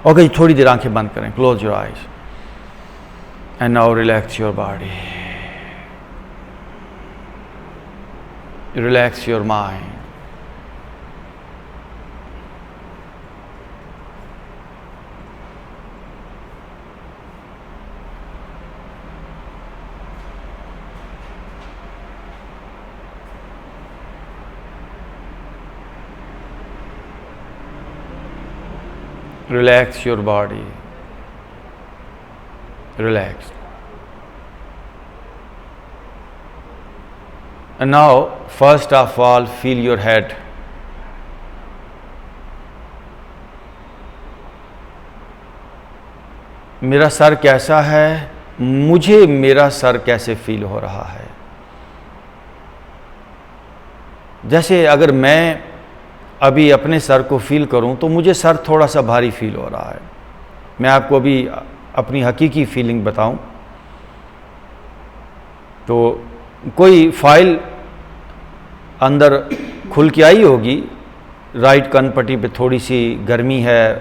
Okay, थोड़ी देर आंखें बंद करें, close your eyes and now relax your body, relax your mind. Relax your body. Relax. And now, first of all, feel your head. मेरा sir कैसा है? मुझे मेरा सर कैसे फील हो रहा है? जैसे अगर मैं अभी अपने सर को फील करूं तो मुझे सर थोड़ा सा भारी फील हो रहा है. मैं आपको अभी अपनी हकीकी फीलिंग बताऊं तो कोई फाइल अंदर खुल के आई होगी, राइट कनपट्टी पे थोड़ी सी गर्मी है,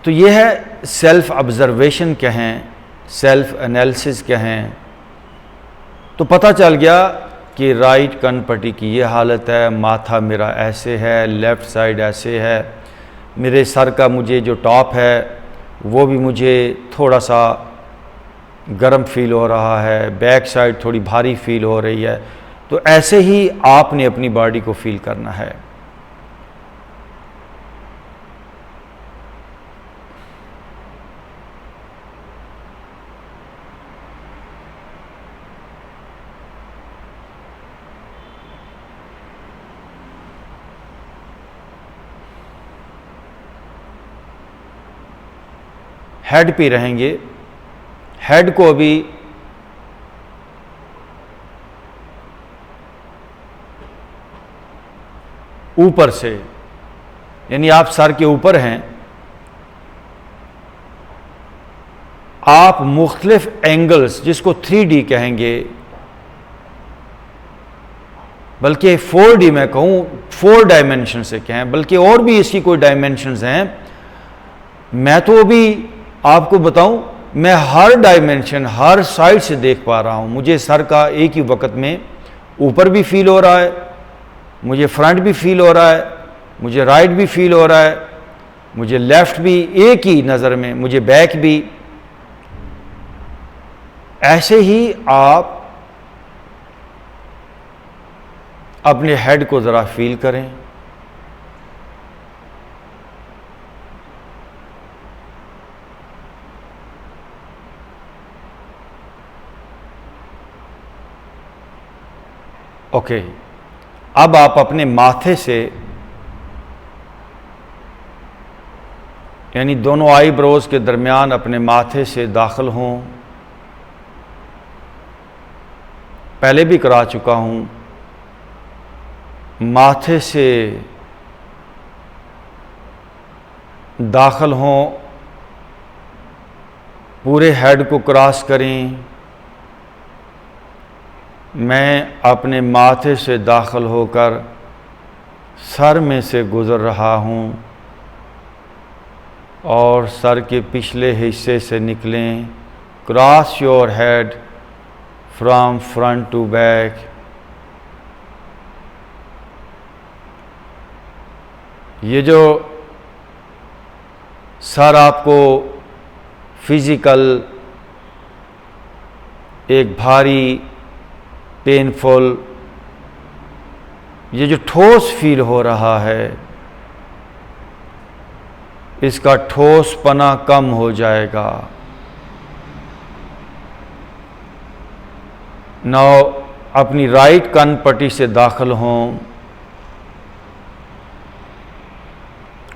तो ये है सेल्फ ऑब्जर्वेशन कहें, सेल्फ एनालिसिस कहें. तो पता चल गया कि राइट कनपट्टी की ये हालत है, माथा मेरा ऐसे है, लेफ़्ट साइड ऐसे है, मेरे सर का मुझे जो टॉप है वो भी मुझे थोड़ा सा गर्म फील हो रहा है, बैक साइड थोड़ी भारी फील हो रही है. तो ऐसे ही आपने अपनी बॉडी को फील करना है. हेड पे रहेंगे. हेड को भी ऊपर से, यानी आप सर के ऊपर हैं, आप मुख्तलिफ एंगल्स, जिसको 3D कहेंगे, बल्कि 4D मैं कहूं, 4 डायमेंशन से कहें, बल्कि और भी इसकी कोई डायमेंशंस हैं. मैं तो अभी आपको बताऊं, मैं हर डायमेंशन, हर साइड से देख पा रहा हूं. मुझे सर का एक ही वक्त में ऊपर भी फील हो रहा है, मुझे फ्रंट भी फील हो रहा है, मुझे राइट भी फील हो रहा है, मुझे लेफ्ट भी एक ही नज़र में, मुझे बैक भी. ऐसे ही आप अपने हेड को ज़रा फील करें. ओके, अब आप अपने माथे से, यानी दोनों आईब्रोज के दरमियान अपने माथे से दाखिल हों. पहले भी करा चुका हूं. माथे से दाखिल हों, पूरे हेड को क्रॉस करें. मैं अपने माथे से दाखिल होकर सर में से गुज़र रहा हूँ और सर के पिछले हिस्से से निकलें. Cross your head from front to back. ये जो सर आपको फिज़िकल एक भारी, पेनफुल, ये जो ठोस फील हो रहा है, इसका ठोसपना कम हो जाएगा. नाउ अपनी राइट कनपट्टी से दाखिल हों.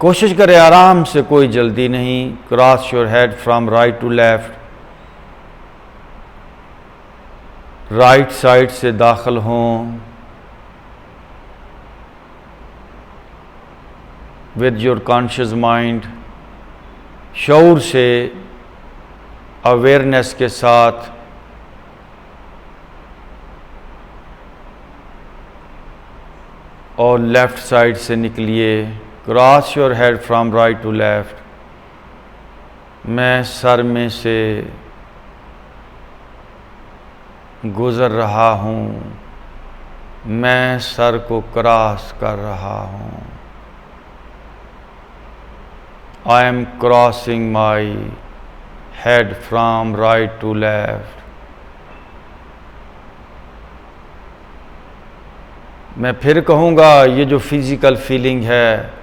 कोशिश करें आराम से, कोई जल्दी नहीं. Cross your head from right to left. Right side से दाखिल हों. विद योर कॉन्शियस माइंड, शऊर से, अवेयरनेस के साथ और लेफ़्ट साइड से निकलिए। Cross your head from right to left. मैं सर में से गुज़र रहा हूँ, मैं सर को क्रॉस कर रहा हूँ। I am crossing my head from right to left. मैं फिर कहूँगा, ये जो फिज़िकल फीलिंग है,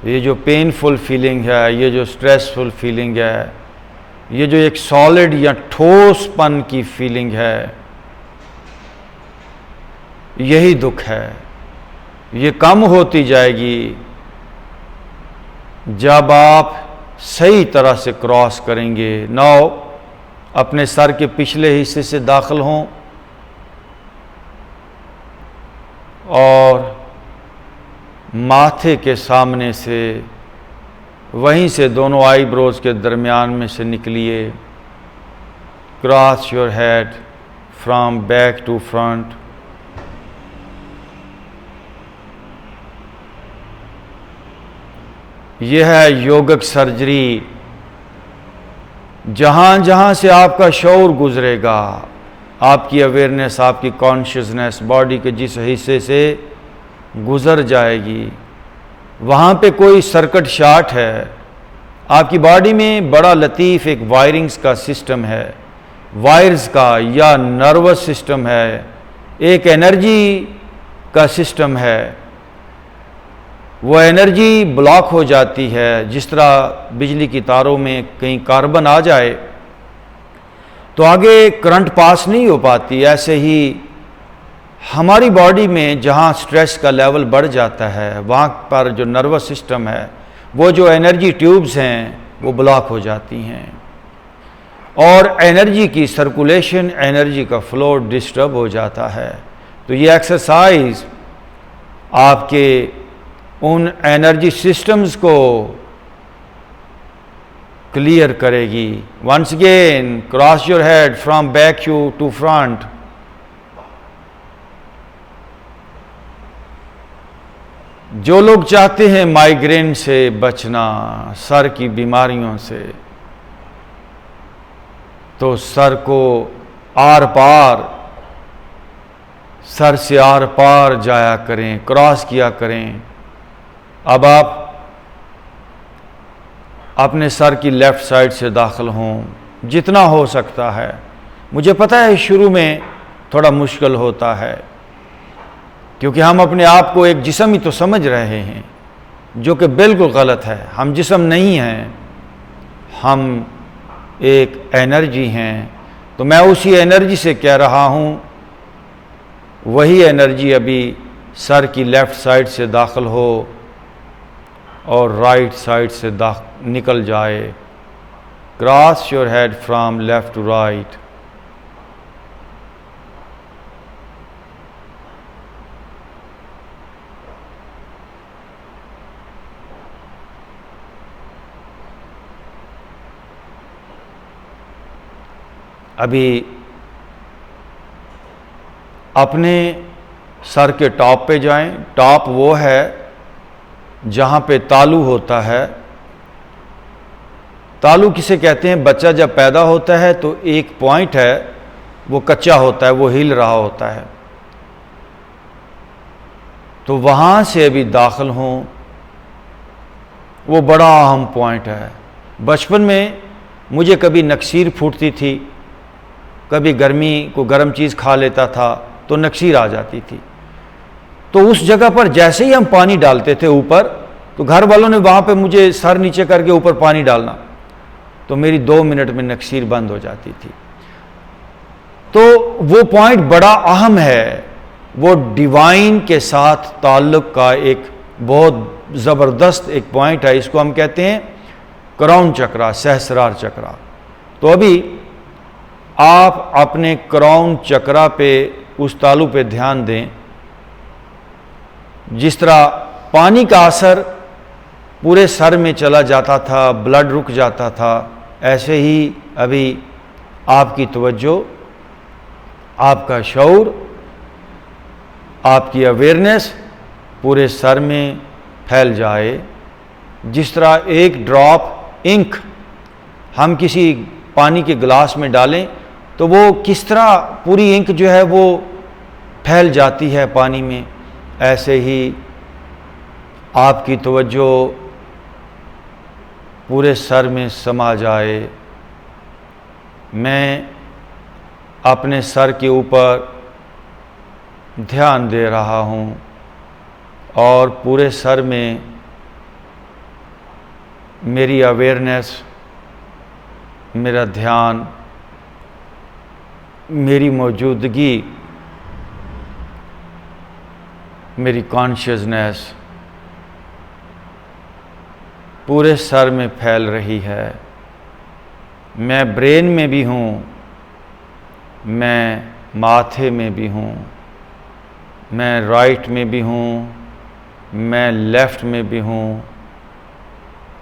ये जो पेनफुल फीलिंग है, ये जो स्ट्रेसफुल फीलिंग है, ये जो एक सॉलिड या ठोसपन की फीलिंग है, यही दुख है। ये कम होती जाएगी जब आप सही तरह से क्रॉस करेंगे। नाउ अपने सर के पिछले हिस्से से दाखिल हों और माथे के सामने से, वहीं से दोनों आईब्रोज के दरमियान में से निकलिए। Cross your head from back to front. यह है योगिक सर्जरी, जहाँ जहाँ से आपका शऊर गुजरेगा, आपकी अवेयरनेस, आपकी कॉन्शियसनेस बॉडी के जिस हिस्से से गुजर जाएगी, वहाँ पे कोई सर्किट शॉर्ट है। आपकी बॉडी में बड़ा लतीफ़ एक वायरिंग्स का सिस्टम है, वायर्स का या नर्वस सिस्टम है, एक एनर्जी का सिस्टम है। वो एनर्जी ब्लॉक हो जाती है। जिस तरह बिजली की तारों में कहीं कार्बन आ जाए तो आगे करंट पास नहीं हो पाती, ऐसे ही हमारी बॉडी में जहाँ स्ट्रेस का लेवल बढ़ जाता है, वहाँ पर जो नर्वस सिस्टम है, वो जो एनर्जी ट्यूब्स हैं, वो ब्लॉक हो जाती हैं और एनर्जी की सर्कुलेशन, एनर्जी का फ्लो डिस्टर्ब हो जाता है। तो ये एक्सरसाइज आपके उन एनर्जी सिस्टम्स को क्लियर करेगी। Once again cross your head from back to front. जो लोग चाहते हैं माइग्रेन से बचना, सर की बीमारियों से, तो सर को आर पार, सर से आर पार जाया करें, क्रॉस किया करें। अब आप अपने सर की लेफ़्ट साइड से दाखिल हों जितना हो सकता है। मुझे पता है शुरू में थोड़ा मुश्किल होता है, क्योंकि हम अपने आप को एक जिस्म ही तो समझ रहे हैं, जो कि बिल्कुल गलत है। हम जिस्म नहीं हैं, हम एक एनर्जी हैं। तो मैं उसी एनर्जी से कह रहा हूँ, वही एनर्जी अभी सर की लेफ़्ट साइड से दाखिल हो और राइट साइड से निकल जाए। Cross your head from left to right. अभी अपने सर के टॉप पे जाएं। टॉप वो है जहाँ पे तालू होता है। तालू किसे कहते हैं? बच्चा जब पैदा होता है तो एक पॉइंट है, वो कच्चा होता है, वो हिल रहा होता है, तो वहाँ से अभी दाखिल हों। वो बड़ा अहम पॉइंट है। बचपन में मुझे कभी नक्सीर फूटती थी, कभी गर्मी को गर्म चीज़ खा लेता था तो नक्सीर आ जाती थी। तो उस जगह पर जैसे ही हम पानी डालते थे ऊपर, तो घर वालों ने वहाँ पे मुझे सर नीचे करके ऊपर पानी डालना, तो मेरी 2 मिनट में नक्सीर बंद हो जाती थी। तो वो पॉइंट बड़ा अहम है। वो डिवाइन के साथ ताल्लुक़ का एक बहुत ज़बरदस्त एक पॉइंट है। इसको हम कहते हैं क्राउन चक्रा, सहस्रार चक्रा। तो अभी आप अपने क्राउन चक्रा पे, उस तालू पे ध्यान दें। जिस तरह पानी का असर पूरे सर में चला जाता था, ब्लड रुक जाता था, ऐसे ही अभी आपकी तवज्जो, आपका शऊर, आपकी अवेयरनेस पूरे सर में फैल जाए। जिस तरह एक ड्रॉप इंक हम किसी पानी के गिलास में डालें तो वो किस तरह पूरी इंक जो है वो फैल जाती है पानी में, ऐसे ही आपकी तवज्जो पूरे सर में समा जाए। मैं अपने सर के ऊपर ध्यान दे रहा हूँ और पूरे सर में मेरी अवेयरनेस, मेरा ध्यान, मेरी मौजूदगी, मेरी कॉन्शियसनेस पूरे सर में फैल रही है। मैं ब्रेन में भी हूँ, मैं माथे में भी हूँ, मैं राइट में भी हूँ, मैं लेफ़्ट में भी हूँ,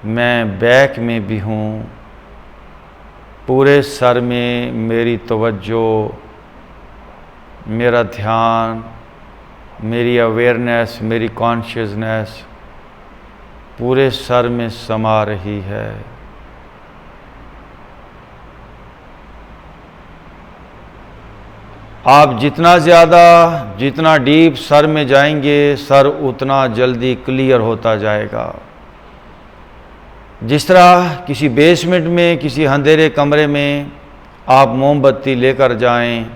मैं बैक में भी हूँ। पूरे सर में मेरी तवज्जो, मेरा ध्यान, मेरी अवेयरनेस, मेरी कॉन्शियसनेस पूरे सर में समा रही है। आप जितना ज़्यादा, जितना डीप सर में जाएंगे, सर उतना जल्दी क्लियर होता जाएगा। जिस तरह किसी बेसमेंट में, किसी अंधेरे कमरे में आप मोमबत्ती लेकर जाएं,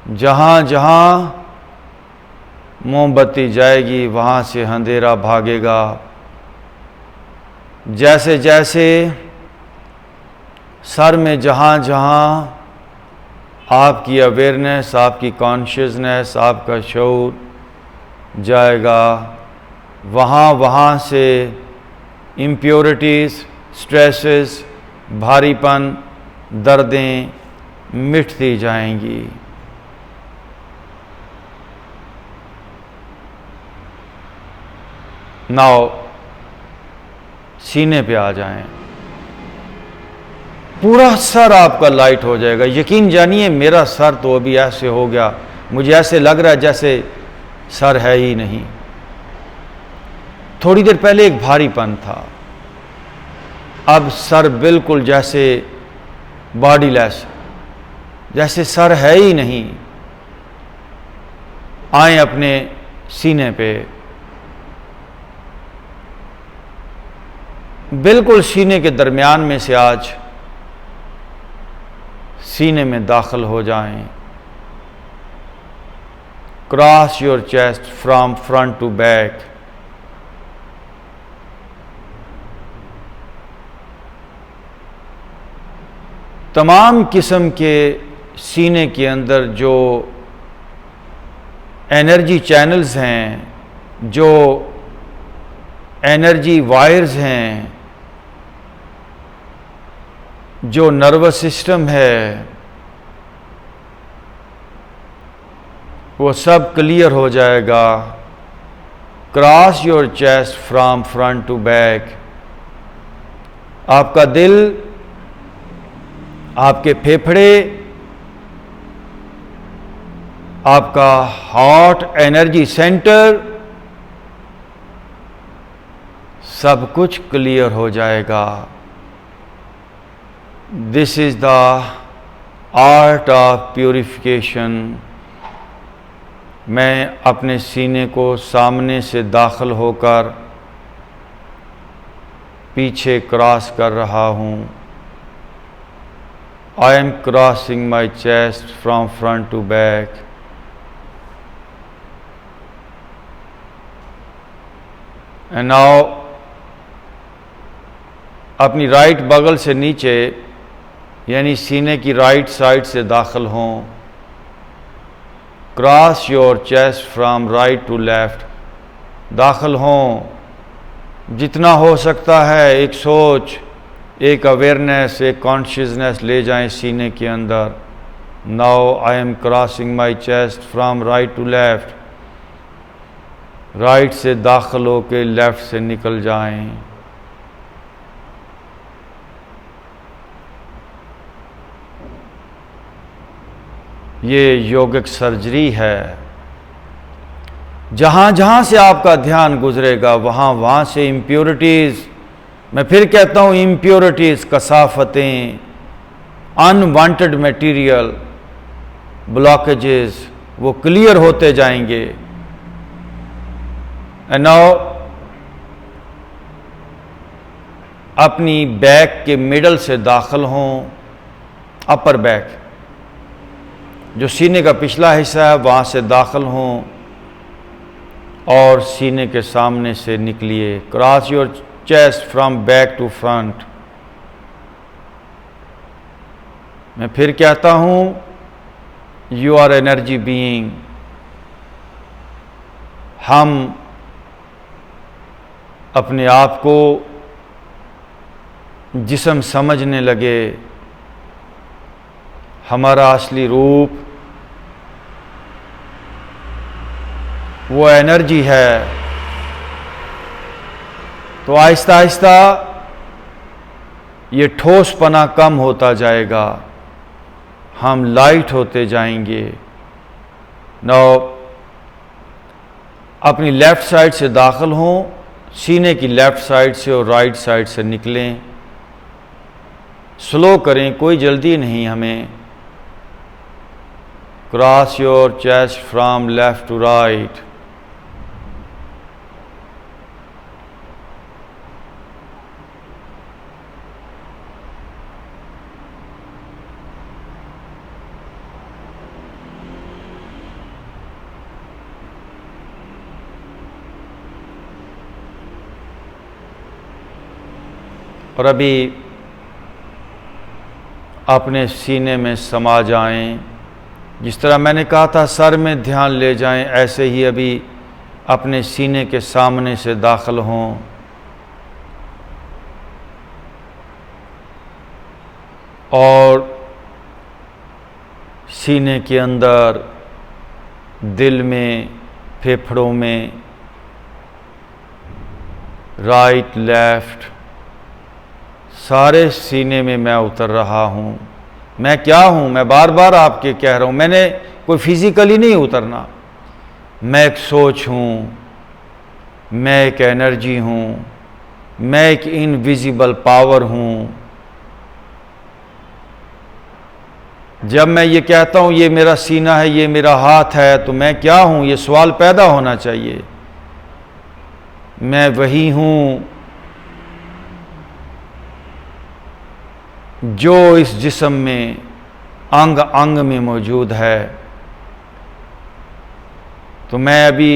जहाँ जहाँ मोमबत्ती जाएगी वहाँ से अंधेरा भागेगा। जैसे जैसे सर में जहाँ जहाँ आपकी अवेयरनेस, आपकी कॉन्शियसनेस, आपका शऊर जाएगा, वहाँ वहाँ से इम्प्योरिटीज़, स्ट्रेसेस, भारीपन, दर्दें मिटती जाएंगी। नाउ सीने पे आ जाएं। पूरा सर आपका लाइट हो जाएगा। यकीन जानिए मेरा सर तो अभी ऐसे हो गया, मुझे ऐसे लग रहा है जैसे सर है ही नहीं। थोड़ी देर पहले एक भारीपन था, अब सर बिल्कुल जैसे बॉडीलेस, जैसे सर है ही नहीं। आए अपने सीने पे, बिल्कुल सीने के दरमियान में से आज सीने में दाखिल हो जाएं। Cross your chest from front to back. तमाम किस्म के सीने के अंदर जो एनर्जी चैनल्स हैं, जो एनर्जी वायर्स हैं, जो नर्वस सिस्टम है, वो सब क्लियर हो जाएगा। Cross your chest from front to back. आपका दिल, आपके फेफड़े, आपका हार्ट एनर्जी सेंटर, सब कुछ क्लियर हो जाएगा। This is the art of purification. मैं अपने सीने को सामने से दाखिल होकर पीछे क्रॉस कर रहा हूँ। I am crossing my chest from front to back. And now अपनी राइट बगल से नीचे, यानी सीने की राइट साइड से दाखिल हों। Cross your chest from right to left. दाखिल हों। जितना हो सकता है एक सोच, एक अवेयरनेस, एक कॉन्शियसनेस ले जाएं सीने के अंदर। Now I am crossing my chest from right to left. Right से दाखिल होकर लेफ्ट से निकल जाएं। ये योगिक सर्जरी है। जहाँ जहाँ से आपका ध्यान गुजरेगा वहाँ वहाँ से इम्प्योरिटीज़, मैं फिर कहता हूँ इम्प्योरिटीज़, कसाफतें, अनवांटेड मटेरियल, ब्लॉकेजेस, वो क्लियर होते जाएंगे। एंड नाउ अपनी बैक के मिडल से दाखिल हों, अपर बैक जो सीने का पिछला हिस्सा है वहाँ से दाखिल हों और सीने के सामने से निकलिए। Cross your chest from back to front. मैं फिर कहता हूँ यू आर एनर्जी बीइंग। हम अपने आप को जिस्म समझने लगे, हमारा असली रूप वो एनर्जी है, तो आहिस्ता आहिस्ता ये ठोसपना कम होता जाएगा, हम लाइट होते जाएंगे। नाउ अपनी लेफ़्ट साइड से दाखिल हों, सीने की लेफ़्ट साइड से और राइट साइड से निकलें। स्लो करें, कोई जल्दी नहीं हमें। Cross your chest from left to right. और अभी अपने सीने में समा जाएं। जिस तरह मैंने कहा था सर में ध्यान ले जाएं, ऐसे ही अभी अपने सीने के सामने से दाखिल हों। और सीने के अंदर, दिल में, फेफड़ों में, राइट लेफ़्ट सारे सीने में मैं उतर रहा हूँ। मैं क्या हूँ? मैं बार बार आपके कह रहा हूँ, मैंने कोई फिज़िकली नहीं उतरना। मैं एक सोच हूँ, मैं एक एनर्जी हूँ, मैं एक इनविजिबल पावर हूँ। जब मैं ये कहता हूँ ये मेरा सीना है, ये मेरा हाथ है, तो मैं क्या हूँ? ये सवाल पैदा होना चाहिए। मैं वही हूँ जो इस जिस्म में अंग अंग में मौजूद है। तो मैं अभी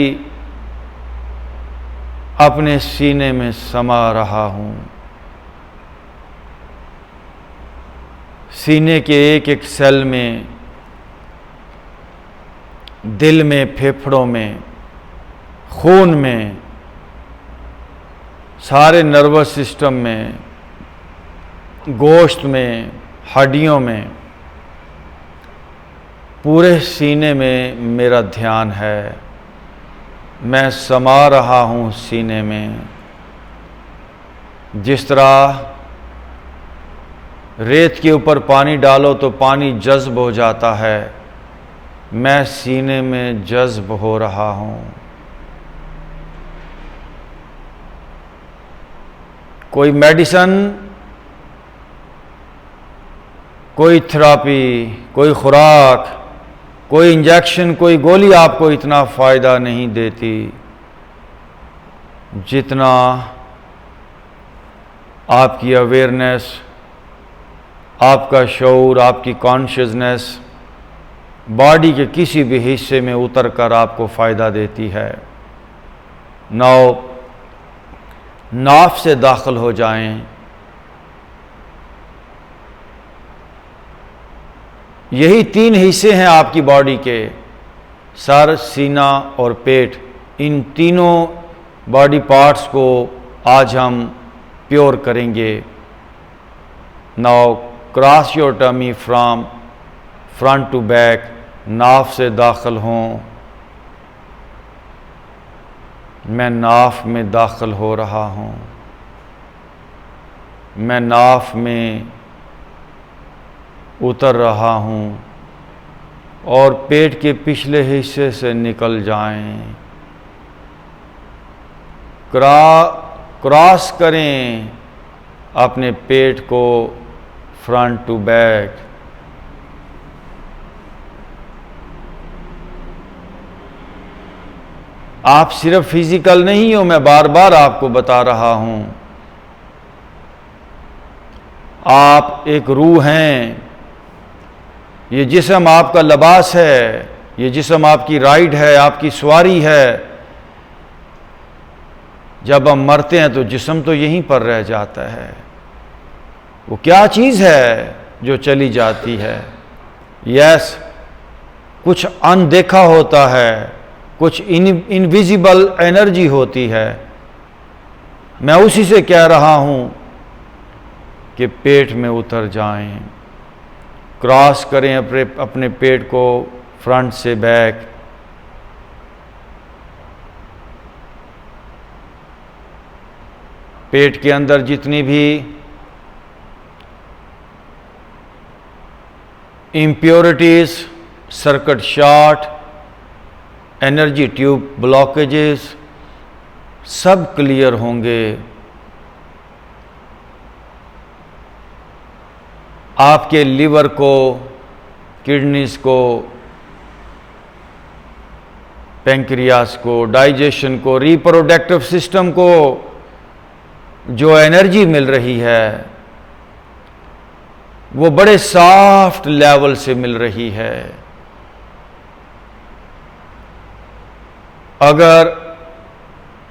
अपने सीने में समा रहा हूँ। सीने के एक एक सेल में, दिल में, फेफड़ों में, खून में, सारे नर्वस सिस्टम में, गोश्त में, हड्डियों में, पूरे सीने में मेरा ध्यान है। मैं समा रहा हूँ सीने में। जिस तरह रेत के ऊपर पानी डालो तो पानी जज्ब हो जाता है, मैं सीने में जज्ब हो रहा हूँ। कोई मेडिसिन, कोई थेरापी, कोई खुराक, कोई इंजेक्शन, कोई गोली आपको इतना फ़ायदा नहीं देती जितना आपकी अवेयरनेस, आपका शऊर, आपकी कॉन्शियसनेस बॉडी के किसी भी हिस्से में उतर कर आपको फ़ायदा देती है। नाफ से दाखिल हो जाएं। यही तीन हिस्से हैं आपकी बॉडी के, सर, सीना और पेट। इन तीनों बॉडी पार्ट्स को आज हम प्योर करेंगे। Now cross your tummy from front to back. नाफ से दाखिल हों। मैं नाफ में दाखिल हो रहा हूँ। मैं नाफ में उतर रहा हूँ और पेट के पिछले हिस्से से निकल जाएं। क्रॉस करें अपने पेट को फ्रंट टू बैक। आप सिर्फ फिजिकल नहीं हो, मैं बार बार आपको बता रहा हूं, आप एक रूह हैं। ये जिस्म आपका लिबास है, ये जिस्म आपकी राइड है, आपकी सवारी है। जब हम मरते हैं तो जिस्म तो यहीं पर रह जाता है। वो क्या चीज़ है जो चली जाती है? यस, कुछ अनदेखा होता है, कुछ इनविजिबल एनर्जी होती है। मैं उसी से कह रहा हूं कि पेट में उतर जाएं, क्रॉस करें अपने पेट को फ्रंट से बैक। पेट के अंदर जितनी भी impurities, circuit short, energy tube blockages सब क्लियर होंगे। आपके लिवर को, किडनीज को, पैंक्रियास को, डाइजेशन को, रिप्रोडक्टिव सिस्टम को जो एनर्जी मिल रही है वो बड़े सॉफ्ट लेवल से मिल रही है। अगर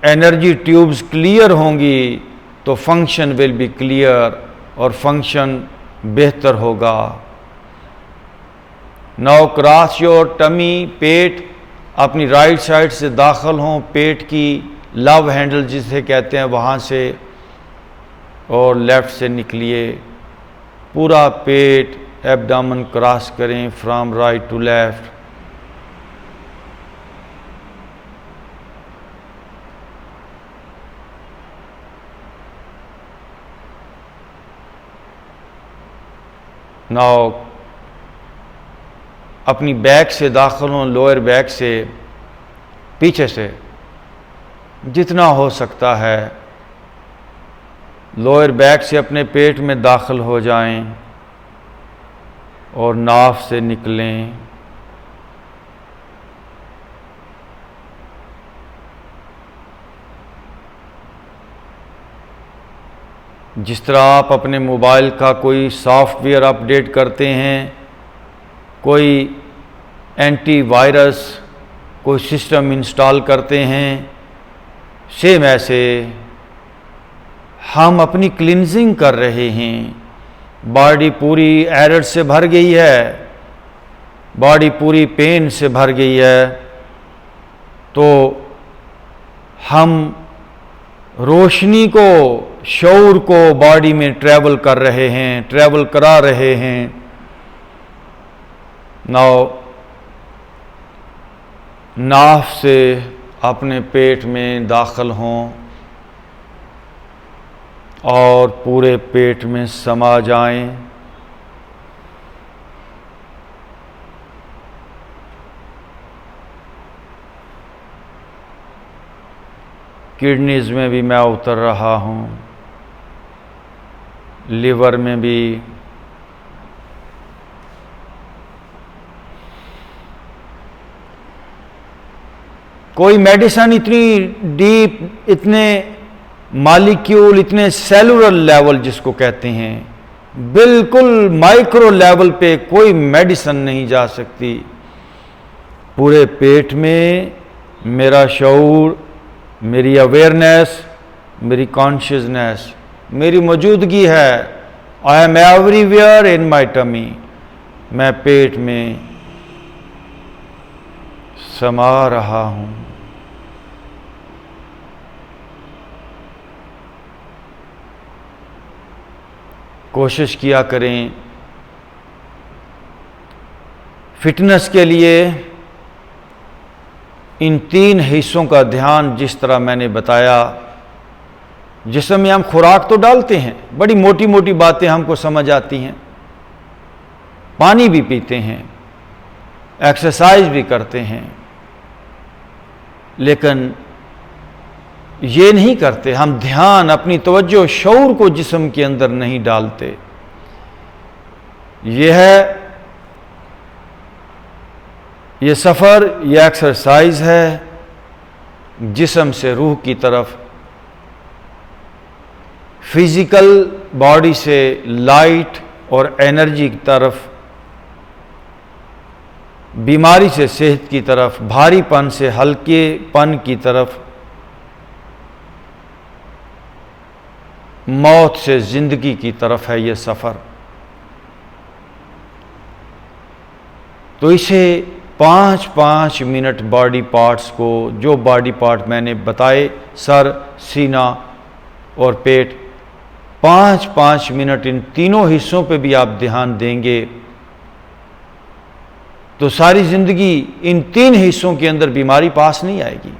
एनर्जी ट्यूब्स क्लियर होंगी तो फंक्शन विल बी क्लियर और फंक्शन बेहतर होगा। नाउ क्रॉस योर टमी, पेट अपनी राइट साइड से दाखिल हों, पेट की लव हैंडल जिसे कहते हैं वहाँ से, और लेफ्ट से निकलिए। पूरा पेट एब्डोमेन क्रॉस करें from right to left. Now अपनी बैक से दाखिल हों, लोअर बैक से, पीछे से जितना हो सकता है लोअर बैक से अपने पेट में दाखिल हो जाएं और नाफ से निकलें। जिस तरह आप अपने मोबाइल का कोई सॉफ्टवेयर अपडेट करते हैं, कोई एंटीवायरस, कोई सिस्टम इंस्टॉल करते हैं, सेम ऐसे हम अपनी क्लींजिंग कर रहे हैं। बॉडी पूरी एरर से भर गई है, बॉडी पूरी पेन से भर गई है, तो हम रोशनी को, शऊर को बॉडी में ट्रैवल कर रहे हैं, ट्रैवल करा रहे हैं। नाउ नाफ से अपने पेट में दाखिल हों और पूरे पेट में समा जाएं। किडनीज में भी मैं उतर रहा हूं, लिवर में भी, कोई मेडिसिन इतनी डीप, इतने मॉलिक्यूल, इतने सेलुलर लेवल जिसको कहते हैं, बिल्कुल माइक्रो लेवल पे कोई मेडिसिन नहीं जा सकती। पूरे पेट में मेरा शऊर, मेरी अवेयरनेस, मेरी कॉन्शियसनेस, मेरी मौजूदगी है। I am everywhere in my tummy. मैं पेट में समा रहा हूं। कोशिश किया करें फिटनेस के लिए इन 3 हिस्सों का ध्यान, जिस तरह मैंने बताया। जिस्म में हम खुराक तो डालते हैं, बड़ी मोटी मोटी बातें हमको समझ आती हैं, पानी भी पीते हैं, एक्सरसाइज भी करते हैं, लेकिन ये नहीं करते, हम ध्यान, अपनी तवज्जो, शऊर को जिस्म के अंदर नहीं डालते। ये सफ़र, ये एक्सरसाइज है जिस्म से रूह की तरफ, फिजिकल बॉडी से लाइट और एनर्जी की तरफ, बीमारी से सेहत की तरफ, भारीपन से हल्केपन की तरफ, मौत से जिंदगी की तरफ है ये सफ़र। तो इसे 5-5 मिनट बॉडी पार्ट्स को, जो बॉडी पार्ट मैंने बताए, सर, सीना और पेट, 5-5 मिनट इन तीनों हिस्सों पे भी आप ध्यान देंगे तो सारी ज़िंदगी इन 3 हिस्सों के अंदर बीमारी पास नहीं आएगी।